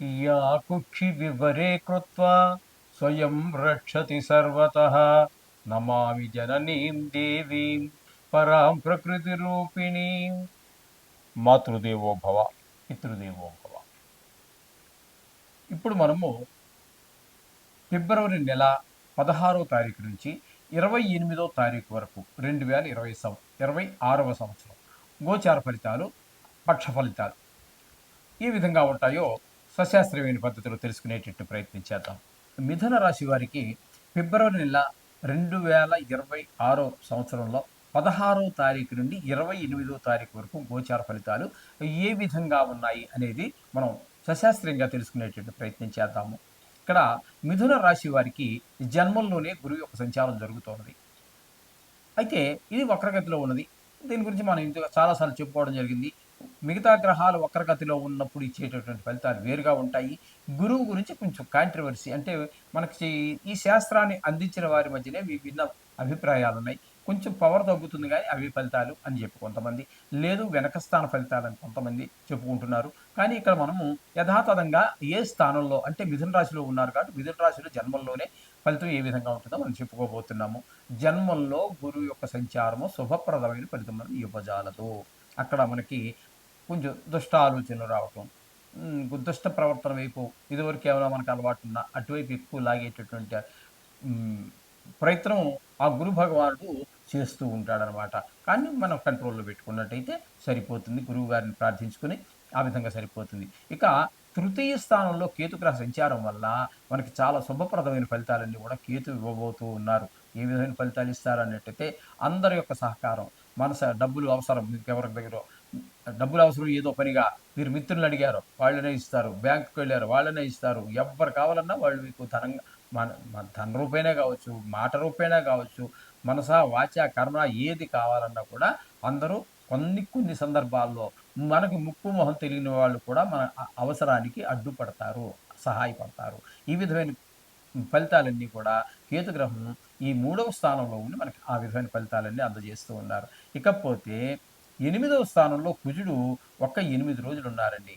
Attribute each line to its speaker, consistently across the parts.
Speaker 1: या कुक्षि विवरे कृत्वा स्वयं रक्षति सर्वतः नमामि जननीं देवीं परां प्रकृतिरूपिणीं మాతృదేవో భవ పితృదేవో భవ. ఇప్పుడు మనము ఫిబ్రవరి నెల 16వ తారీఖు నుంచి 28వ తారీఖు వరకు 2026వ సంవత్సరం గోచార ఫలితాలు, పక్ష ఫలితాలు ఏ విధంగా ఉంటాయో సశాస్త్రీయమైన పద్ధతిలో తెలుసుకునేటట్టు ప్రయత్నించేద్దాం. మిథున రాశి వారికి ఫిబ్రవరి నెల 2026 సంవత్సరంలో 16వ తారీఖు నుండి 28వ తారీఖు వరకు గోచార ఫలితాలు ఏ విధంగా ఉన్నాయి అనేది మనం సశాస్త్రీయంగా తెలుసుకునేటట్టు ప్రయత్నం చేద్దాము. ఇక్కడ మిథున రాశి వారికి జన్మంలోనే గురువు యొక్క సంచారం జరుగుతున్నది. అయితే ఇది వక్రగతిలో ఉన్నది. దీని గురించి మనం ఇందులో చాలాసార్లు చెప్పుకోవడం జరిగింది. మిగతా గ్రహాలు వక్రగతిలో ఉన్నప్పుడు ఇచ్చేటటువంటి ఫలితాలు వేరుగా ఉంటాయి. గురువు గురించి కొంచెం కాంట్రవర్సీ, అంటే మనకి ఈ శాస్త్రాన్ని అందించిన వారి మధ్యనే విభిన్న అభిప్రాయాలు ఉన్నాయి. కొంచెం పవర్ తగ్గుతుంది కానీ అవి ఫలితాలు అని చెప్పి కొంతమంది, లేదు వెనక స్థాన ఫలితాలు అని కొంతమంది చెప్పుకుంటున్నారు. కానీ ఇక్కడ మనము యథాతథంగా ఏ స్థానంలో, అంటే మిథున రాశిలో ఉన్నారు కాబట్టి మిథున రాశిలో జన్మంలోనే ఫలితం ఏ విధంగా ఉంటుందో మనం చెప్పుకోబోతున్నాము. జన్మంలో గురువు యొక్క సంచారము శుభప్రదమైన ఫలితం ఇవ్వజాలదు. అక్కడ మనకి కొంచెం దుష్ట ఆలోచనలు రావటం, దుష్ట ప్రవర్తన వైపు ఇదివరకు ఏమైనా మనకు అలవాటు ఉన్న అటువైపు ఎక్కువ లాగేటటువంటి ప్రయత్నం ఆ గురు భగవానుడు చేస్తూ ఉంటాడనమాట. కానీ మనం కంట్రోల్లో పెట్టుకున్నట్టయితే సరిపోతుంది. గురువు గారిని ప్రార్థించుకుని ఆ విధంగా సరిపోతుంది. ఇక తృతీయ స్థానంలో కేతుగ్రహ సంచారం వల్ల మనకి చాలా శుభప్రదమైన ఫలితాలన్నీ కూడా కేతు ఇవ్వబోతూ ఉన్నారు. ఏ విధమైన ఫలితాలు ఇస్తారన్నట్టయితే అందరి యొక్క సహకారం, డబ్బులు అవసరం, మీకు ఎవరి దగ్గర డబ్బులు అవసరం ఏదో పనిగా మీరు మిత్రులను అడిగారు వాళ్ళనే ఇస్తారు, బ్యాంకుకి వెళ్ళారు వాళ్ళనే ఇస్తారు, ఎవ్వరు కావాలన్నా వాళ్ళు మీకు ధనంగా మన ధన రూపేణే కావచ్చు, మాట రూపేణే కావచ్చు, మనస వాచ కర్మ ఏది కావాలన్నా కూడా అందరూ కొన్ని సందర్భాల్లో మనకి ముక్కు మొహం తెలియని వాళ్ళు కూడా మన అవసరానికి అడ్డుపడతారు, సహాయపడతారు. ఈ విధమైన ఫలితాలన్నీ కూడా కేతుగ్రహం ఈ 3వ స్థానంలో ఉండి మనకి ఆ విధమైన ఫలితాలన్నీ అందజేస్తూ ఉన్నారు. ఇకపోతే 8వ స్థానంలో కుజుడు 8 రోజులు ఉన్నారండి,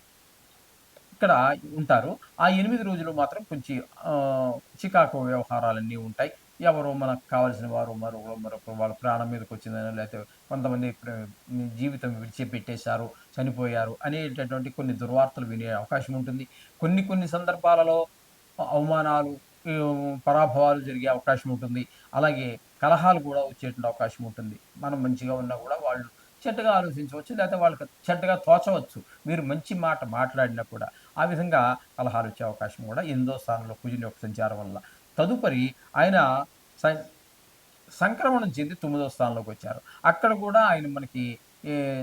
Speaker 1: ఇక్కడ ఉంటారు. ఆ 8 రోజులు మాత్రం కొంచెం చికాకు వ్యవహారాలన్నీ ఉంటాయి. ఎవరో మనకు కావాల్సిన వారు మరొకరు వాళ్ళ ప్రాణం మీదకి వచ్చిందని, లేకపోతే కొంతమంది జీవితం విడిచిపెట్టేశారు, చనిపోయారు అనేటటువంటి కొన్ని దుర్వార్తలు వినే అవకాశం ఉంటుంది. కొన్ని సందర్భాలలో అవమానాలు, పరాభవాలు జరిగే అవకాశం ఉంటుంది. అలాగే కలహాలు కూడా వచ్చేటువంటి అవకాశం ఉంటుంది. మనం మంచిగా ఉన్నా కూడా వాళ్ళు చెడ్డగా ఆలోచించవచ్చు, లేకపోతే వాళ్ళకి చెడ్డగా తోచవచ్చు. మీరు మంచి మాట మాట్లాడినా కూడా ఆ విధంగా కలహాలు వచ్చే అవకాశం కూడా 8వ స్థానంలో కుజుని యొక్క సంచారం వల్ల. తదుపరి ఆయన సంక్రమణం చెంది 9వ స్థానంలోకి వచ్చారు. అక్కడ కూడా ఆయన మనకి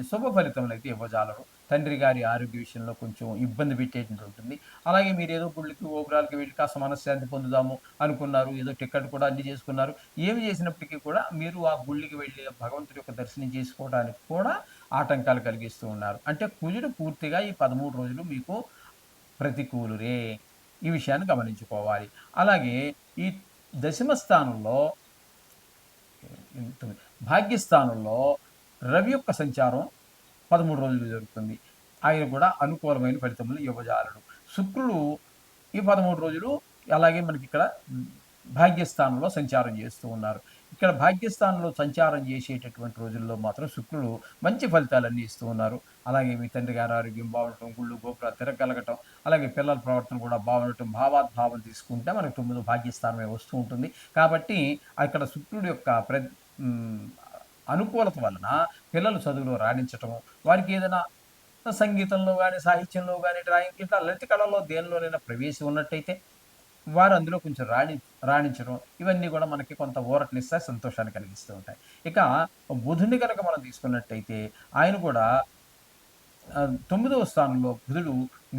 Speaker 1: శుభ ఫలితములు అయితే ఇవ్వజాలరు. తండ్రి గారి ఆరోగ్య విషయంలో కొంచెం ఇబ్బంది పెట్టేటువంటి ఉంటుంది. అలాగే మీరు ఏదో గుళ్ళకి గోపురాలకి వెళ్ళి కాస్త మనశ్శాంతి పొందుదాము అనుకున్నారు, ఏదో టికెట్ కూడా అన్ని చేసుకున్నారు. ఏమి చేసినప్పటికీ కూడా మీరు ఆ గుళ్ళకి వెళ్ళి భగవంతుడి యొక్క దర్శనం చేసుకోవడానికి కూడా ఆటంకాలు కలిగిస్తూ ఉన్నారు. అంటే కుజుడు పూర్తిగా ఈ 13 రోజులు మీకు ప్రతికూలురే. ఈ విషయాన్ని గమనించుకోవాలి. అలాగే ఈ దశమ స్థానంలో, భాగ్యస్థానంలో రవి యొక్క సంచారం 13 రోజులు జరుగుతుంది. ఆయన కూడా అనుకూలమైన ఫలితములు ఇవ్వజాలడు. శుక్రుడు ఈ 13 రోజులు అలాగే మనకి ఇక్కడ భాగ్యస్థానంలో సంచారం చేస్తూ ఉన్నారు. ఇక్కడ భాగ్యస్థానంలో సంచారం చేసేటటువంటి రోజుల్లో మాత్రం శుక్రుడు మంచి ఫలితాలన్నీ ఇస్తూ ఉన్నారు. అలాగే మీ తండ్రి గారి ఆరోగ్యం బాగుండటం, గుళ్ళు గోపురాలు తిరగలగటం, అలాగే పిల్లల ప్రవర్తన కూడా బాగుండటం, భావాద్భావం తీసుకుంటే మనకు 9 భాగ్యస్థానమే వస్తూ ఉంటుంది. కాబట్టి అక్కడ శుక్రుడి యొక్క అనుకూలత వలన పిల్లలు చదువులో రాణించటము, వారికి ఏదైనా సంగీతంలో కానీ, సాహిత్యంలో కానీ, డ్రాయింగ్ ఇట్లా లలిత కళల్లో దేనిలోనైనా ప్రవేశం ఉన్నట్టయితే వారు అందులో కొంచెం రాణించడం, ఇవన్నీ కూడా మనకి కొంత ఊరటనిస్తాయి, సంతోషాన్ని కలిగిస్తూ ఉంటాయి. ఇక బుధుడిని కనుక మనం తీసుకున్నట్టయితే ఆయన కూడా 9వ స్థానంలో బుధుడు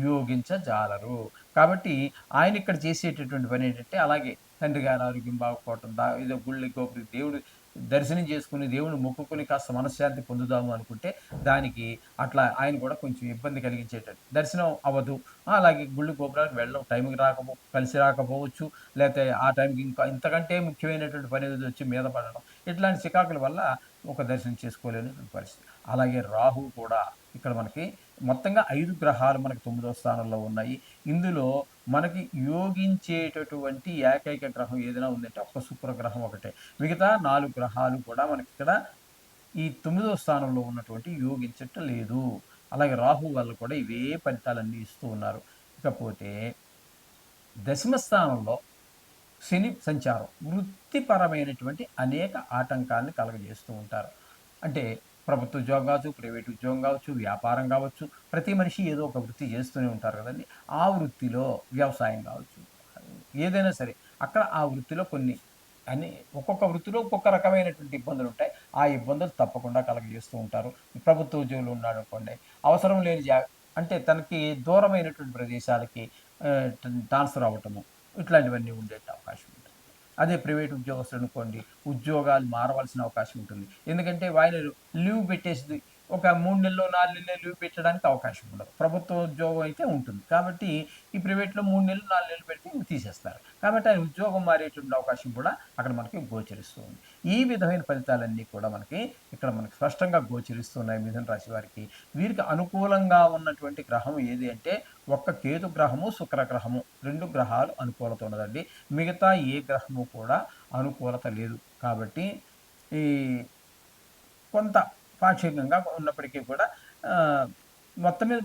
Speaker 1: యోగించజాలరు. కాబట్టి ఆయన ఇక్కడ చేసేటటువంటి పని ఏంటంటే, అలాగే తండ్రి గారి ఆరోగ్యం బాగుపోవటం, ఏదో గుళ్ళకి గోపురి దేవుడు దర్శనం చేసుకుని దేవుని మొక్కుకొని కాస్త మనశ్శాంతి పొందుదాము అనుకుంటే దానికి అట్లా ఆయన కూడా కొంచెం ఇబ్బంది కలిగించేటట్టు దర్శనం అవ్వదు. అలాగే గుళ్ళు గోపురాలకు వెళ్ళడం టైంకి కలిసి రాకపోవచ్చు, లేకపోతే ఆ టైంకి ఇంకా ఇంతకంటే ముఖ్యమైనటువంటి పని ఏదో వచ్చి మీద పడడం, ఇట్లాంటి చికాకుల వల్ల ఒక దర్శనం చేసుకోలేనటువంటి పరిస్థితి. అలాగే రాహు కూడా ఇక్కడ మనకి మొత్తంగా 5 గ్రహాలు మనకు 9వ స్థానంలో ఉన్నాయి. ఇందులో మనకి యోగించేటటువంటి ఏకైక గ్రహం ఏదైనా ఉందంటే ఒక్క శుక్ర గ్రహం ఒకటే. మిగతా 4 గ్రహాలు కూడా మనకిక్కడ ఈ 9వ స్థానంలో ఉన్నటువంటి యోగించటం లేదు. అలాగే రాహు వల్ల కూడా ఇవే ఫలితాలన్నీ ఇస్తూ ఉన్నారు. ఇకపోతే దశమ స్థానంలో శని సంచారం వృత్తిపరమైనటువంటి అనేక ఆటంకాల్ని కలగజేస్తూ ఉంటారు. అంటే ప్రభుత్వ ఉద్యోగం కావచ్చు, ప్రైవేట్ ఉద్యోగం కావచ్చు, వ్యాపారం కావచ్చు, ప్రతి మనిషి ఏదో ఒక వృత్తి చేస్తూనే ఉంటారు కదండీ! ఆ వృత్తిలో వ్యవసాయం కావచ్చు, ఏదైనా సరే అక్కడ ఆ వృత్తిలో కొన్ని అని ఒక్కొక్క వృత్తిలో ఒక్కొక్క రకమైనటువంటి ఇబ్బందులుంటాయి. ఆ ఇబ్బందులు తప్పకుండా కలగజేస్తూ ఉంటారు. ప్రభుత్వ ఉద్యోగులు ఉన్నాడనుకోండి, అవసరం లేని అంటే తనకి దూరమైనటువంటి ప్రదేశాలకి ట్రాన్స్‌ఫర్ అవ్వటము, ఇట్లాంటివన్నీ ఉండేటి అవకాశం ఉంటుంది. అదే ప్రైవేట్ ఉద్యోగస్తుడనుకోండి, ఉద్యోగాలు మారవలసిన అవకాశం ఉంటుంది. ఎందుకంటే ఆయన లీవ్ పెట్టేసి ఒక 3 నెల్లో, 4 నెల్లో లీవ్ పెట్టడానికి అవకాశం ఉండదు. ప్రభుత్వ ఉద్యోగం అయితే ఉంటుంది. కాబట్టి ఈ ప్రైవేట్‌లో 3 నెలలు, 4 నెలలు పెడితే ఇంక తీసేస్తారు. కాబట్టి ఆయన ఉద్యోగం మారేటువంటి అవకాశం కూడా అక్కడ మనకి గోచరిస్తూ ఉంది. ఈ విధమైన ఫలితాలన్నీ కూడా మనకి ఇక్కడ మనకి స్పష్టంగా గోచరిస్తున్నాయి మిథున రాశి వారికి. వీరికి అనుకూలంగా ఉన్నటువంటి గ్రహం ఏది అంటే ఒక్క కేతు గ్రహము, శుక్ర గ్రహము 2 గ్రహాలు అనుకూలత ఉన్నదండి. మిగతా ఏ గ్రహము కూడా అనుకూలత లేదు. కాబట్టి ఈ కొంత పాక్షికంగా ఉన్నప్పటికీ కూడా ఆహ్, మొత్తం మీద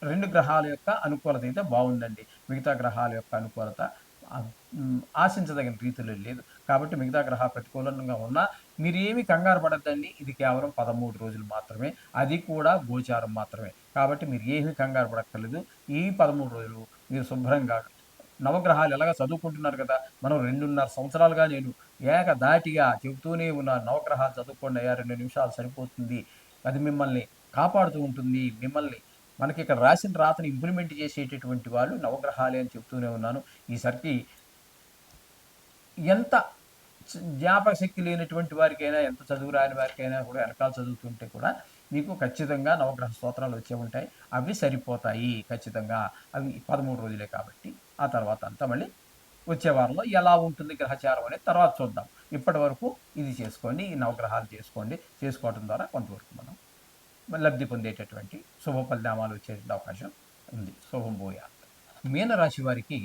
Speaker 1: 2 గ్రహాల యొక్క అనుకూలత అయితే బావుందండి. మిగతా గ్రహాల యొక్క అనుకూలత ఆశించదగిన రీతిలో లేదు. కాబట్టి మిగతా గ్రహాలు ప్రతికూలంగా ఉన్నా మీరేమి కంగారు పడొద్దండి. ఇది కేవలం 13 రోజులు మాత్రమే. అది కూడా గోచారం మాత్రమే. కాబట్టి మీరు ఏమి కంగారు పడక్కర్లేదు. ఈ 13 రోజులు మీరు శుభ్రంగా నవగ్రహాలు ఎలాగో చదువుకుంటున్నారు కదా! మనం 2.5 సంవత్సరాలుగా నేను ఏకధాటిగా చెబుతూనే ఉన్నాను. నవగ్రహాలు చదువుకోండయ్యా 2 నిమిషాలు సరిపోతుంది. అది మిమ్మల్ని కాపాడుతూ ఉంటుంది. మిమ్మల్ని మనకిక్కడ రాసిన రాతని ఇంప్లిమెంట్ చేసేటటువంటి వాళ్ళు నవగ్రహాలే అని చెప్తూనే ఉన్నాను. ఈసరికి ఎంత జ్ఞాపక శక్తి లేనటువంటి వారికైనా, ఎంత చదువు రాని వారికైనా కూడా వెనకాల చదువుతుంటే కూడా మీకు ఖచ్చితంగా నవగ్రహ స్తోత్రాలు వచ్చే ఉంటాయి. అవి సరిపోతాయి ఖచ్చితంగా. అవి 13 రోజులే కాబట్టి. ఆ తర్వాత అంతా మళ్ళీ వచ్చే వారంలో ఎలా ఉంటుంది గ్రహచారం అనేది తర్వాత చూద్దాం. ఇప్పటి వరకు ఇది చేసుకోండి. ఈ నవగ్రహాలు చేసుకోండి. చేసుకోవటం ద్వారా కొంతవరకు మనం లబ్ధి పొందేటటువంటి శుభ పరిణామాలు వచ్చేటువంటి అవకాశం ఉంది. శుభం భూయాత్. మీనరాశి వారికి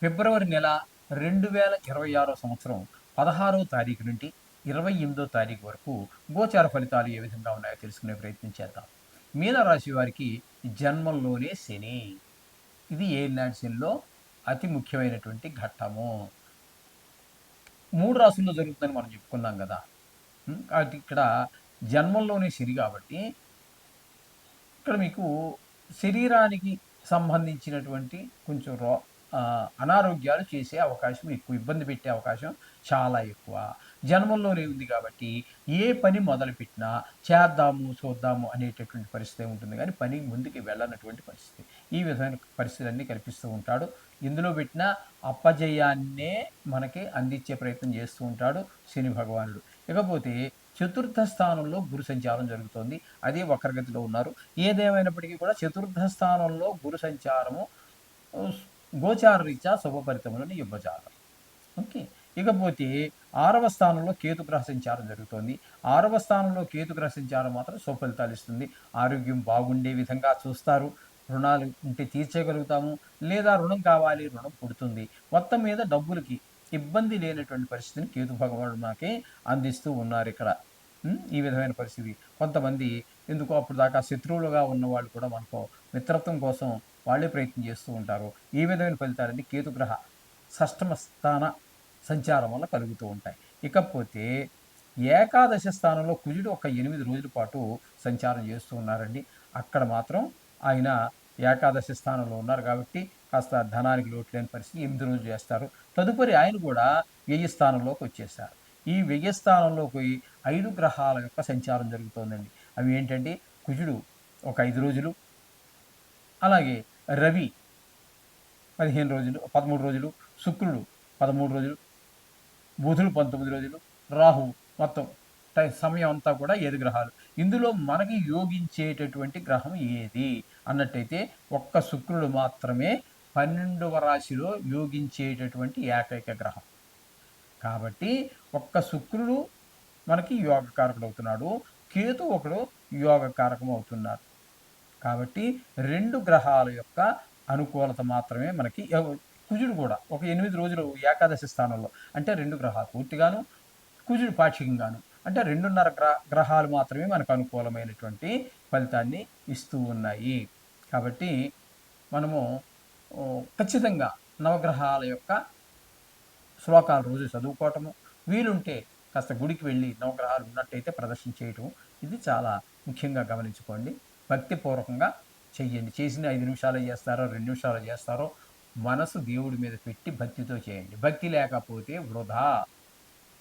Speaker 1: ఫిబ్రవరి నెల 2026 సంవత్సరం 16వ తారీఖు నుండి 28వ తారీఖు వరకు గోచార ఫలితాలు ఏ విధంగా ఉన్నాయో తెలుసుకునే ప్రయత్నం చేద్దాం. మీనరాశి వారికి జన్మంలోనే శని. ఇది ఏలినాటి శనిలో అతి ముఖ్యమైనటువంటి ఘట్టము. 3 రాసుల్లో జరుగుతుందని మనం చెప్పుకున్నాం గదా! కాబట్టి ఇక్కడ జన్మంలోనే శని గాబట్టి ఇక్కడ మీకు శరీరానికి సంబంధించినటువంటి కొంచెం అనారోగ్యాలు చేసే అవకాశం ఎక్కువ. ఇబ్బంది పెట్టే అవకాశం చాలా ఎక్కువ. జన్మంలోనే ఉంది కాబట్టి, ఏ పని మొదలుపెట్టినా చేద్దాము, చూద్దాము అనేటటువంటి పరిస్థితే ఉంటుంది గానీ, పని ముందుకు వెళ్ళనటువంటి పరిస్థితి. ఈ విధమైన పరిస్థితులన్నీ కల్పిస్తూ ఉంటాడు. ఎందులో పెట్టినా అపజయాన్నే మనకి అందించే ప్రయత్నం చేస్తూ ఉంటాడు శని భగవానుడు. ఇకపోతే చతుర్థ స్థానంలో గురు సంచారం జరుగుతోంది. అదే వక్రగతిలో ఉన్నారు. ఏదేమైనప్పటికీ కూడా చతుర్థ స్థానంలో గురు సంచారము స్ గోచార రీత్యా శుభఫలితములను ఇవ్వజాలదు. ఓకే. ఇకపోతే 6వ స్థానంలో కేతు గ్రహ సంచారం జరుగుతోంది. 6వ స్థానంలో కేతు గ్రహ సంచారం మాత్రం సుఫలితాలు ఇస్తుంది. ఆరోగ్యం బాగుండే విధంగా చూస్తారు. రుణాలు ఉంటే తీర్చేయగలుగుతాము. లేదా రుణం కావాలి, రుణం పుడుతుంది. మొత్తం మీద డబ్బులకి ఇబ్బంది లేనటువంటి పరిస్థితిని కేతు భగవానుడు మనకి అందిస్తూ ఉన్నారిక్కడ. ఈ విధమైన పరిస్థితి. కొంతమంది ఎందుకో అప్పటిదాకా శత్రువులుగా ఉన్నవాళ్ళు కూడా మనకు మిత్రత్వం కోసం వాళ్ళే ప్రయత్నం చేస్తూ ఉంటారు. ఈ విధమైన ఫలితాలన్నీ కేతుగ్రహ షష్టమ స్థాన సంచారం వల్ల కలుగుతూ ఉంటాయి. ఇకపోతే ఏకాదశ స్థానంలో కుజుడు ఒక 8 రోజుల పాటు సంచారం చేస్తూ ఉన్నారండి. అక్కడ మాత్రం ఆయన ఏకాదశి స్థానంలో ఉన్నారు కాబట్టి కాస్త ధనానికి లోటు లేని పరిస్థితి 8 రోజులు చేస్తారు. తదుపరి ఆయన కూడా వ్యయ స్థానంలోకి వచ్చేసారు. ఈ వ్యయ స్థానంలోకి 5 గ్రహాల యొక్క సంచారం జరుగుతోందండి. అవి ఏంటంటే కుజుడు ఒక 5 రోజులు, అలాగే రవి 15 రోజులు, 13 రోజులు, శుక్రుడు 13 రోజులు, బుధుడు 19 రోజులు, రాహు మొత్తం సమయం అంతా కూడా 7 గ్రహాలు. ఇందులో మనకి యోగించేటటువంటి గ్రహం ఏది అన్నట్టయితే ఒక్క శుక్రుడు మాత్రమే 12వ రాశిలో యోగించేటటువంటి ఏకైక గ్రహం. కాబట్టి ఒక్క శుక్రుడు మనకి యోగకారకుడు అవుతున్నాడు. కేతు ఒకడు యోగకారకం అవుతున్నారు. కాబట్టి 2 గ్రహాల యొక్క అనుకూలత మాత్రమే మనకి కుజుడు కూడా ఒక 8 రోజులు ఏకాదశి స్థానంలో అంటే 2 గ్రహాలు పూర్తిగాను, కుజుడు పాక్షికంగాను అంటే 2.5 గ్రహాలు మాత్రమే మనకు అనుకూలమైనటువంటి ఫలితాన్ని ఇస్తూ ఉన్నాయి. కాబట్టి మనము ఖచ్చితంగా నవగ్రహాల యొక్క శ్లోకాలు రోజు చదువుకోవటము, వీలుంటే కాస్త గుడికి వెళ్ళి నవగ్రహాలు ఉన్నట్టయితే ప్రదర్శన చేయటం, ఇది చాలా ముఖ్యంగా గమనించుకోండి. భక్తిపూర్వకంగా చెయ్యండి. చేసిన 5 నిమిషాలు చేస్తారో 2 నిమిషాలు చేస్తారో మనసు దేవుడి మీద పెట్టి భక్తితో చేయండి. భక్తి లేకపోతే వృధా.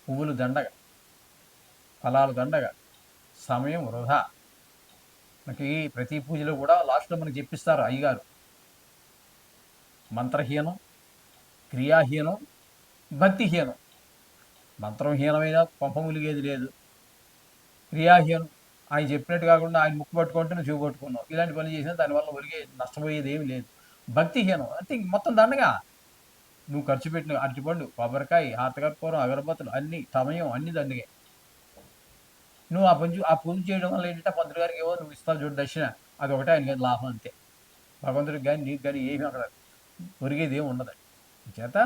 Speaker 1: పువ్వులు దండగా, ఫలాలు దండగా, సమయం వృధా. మనకి ప్రతి పూజలో కూడా లాస్ట్లో మనకి చెప్పిస్తారు అయ్యగారు, మంత్రహీనం, క్రియాహీనం, భక్తిహీనం. మంత్రహీనమైన పంప ములిగేది లేదు, క్రియాహీనం ఆయన చెప్పినట్టు కాకుండా ఆయన ముక్కు పట్టుకుంటే నువ్వు చెవి పట్టుకున్నావు, ఇలాంటి పనులు చేసినా దానివల్ల ఒరిగే నష్టపోయేది ఏమి లేదు. భక్తిహీనం అంటే మొత్తం దండగా. నువ్వు ఖర్చు పెట్టిన అరటిపండు, కొబ్బరికాయ, హాతకర్పూరం, అగరబత్తులు అన్నీ సమయం అన్ని దండగే. నువ్వు ఆ పూజ చేయడం వల్ల ఏంటంటే పంతులు గారికి ఏవో నువ్వు ఇస్తావు చూడు దక్షిణ, అది ఒకటే ఆయన కానీ లాభం అంతే. భగవంతుడికి కానీ నీకు కానీ ఏమీ అక్కడ ఒరిగేది ఏమి ఉండదు. చేత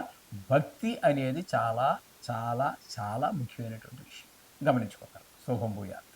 Speaker 1: భక్తి అనేది చాలా చాలా చాలా ముఖ్యమైనటువంటి విషయం, గమనించుకోగలరు. శుభం భూయాలు.